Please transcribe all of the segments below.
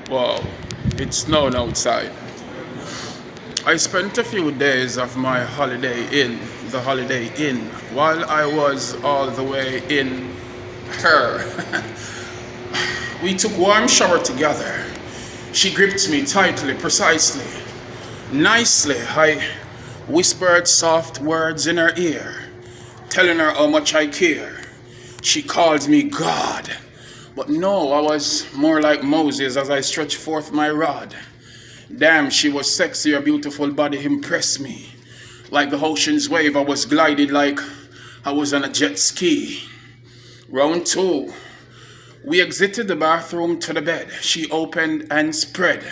Wow, it's snowing outside. I spent a few days of my holiday in the Holiday Inn while I was all the way in her. We took warm shower together. She gripped me tightly, precisely, nicely. I whispered soft words in her ear, telling her how much I care. She called me God. But no, I was more like Moses as I stretched forth my rod. Damn, she was sexy, her beautiful body impressed me. Like the ocean's wave, I was gliding like I was on a jet ski. Round two. We exited the bathroom to the bed. She opened and spread,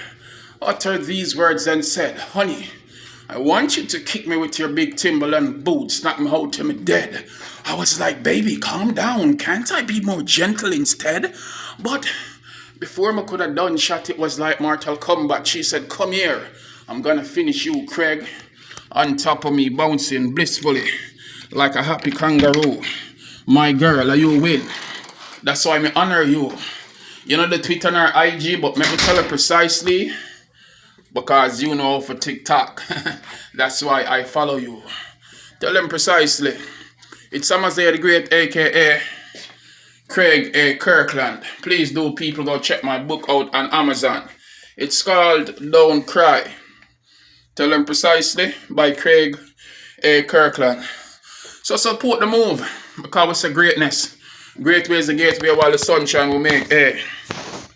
uttered these words and said, "Honey, I want you to kick me with your big Timberland boots, knock me out till me dead." I was like, "Baby, calm down. Can't I be more gentle instead?" But before I could have done shot, it was like Mortal Kombat. She said, "Come here. I'm gonna finish you, Craig." On top of me, bouncing blissfully like a happy kangaroo. My girl, are you win? That's why I honor you. You know the tweet on our IG, but let me tell her precisely. Because you know for TikTok. That's why I follow you. Tell them precisely. It's Amaziyah The Great, aka Craig A. Kirkland. Please do, people, go check my book out on Amazon. It's called Don't Cry. Tell them precisely by Craig A. Kirkland. So support the move because it's a greatness. Great ways the gateway while the sunshine will make.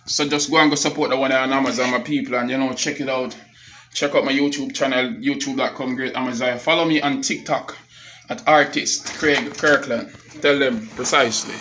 So just go and go support the one on Amazon, my people, and check it out. Check out my YouTube channel, youtube.com Great Amaziyah. Follow me on TikTok at artist Craig Kirkland. Tell them precisely.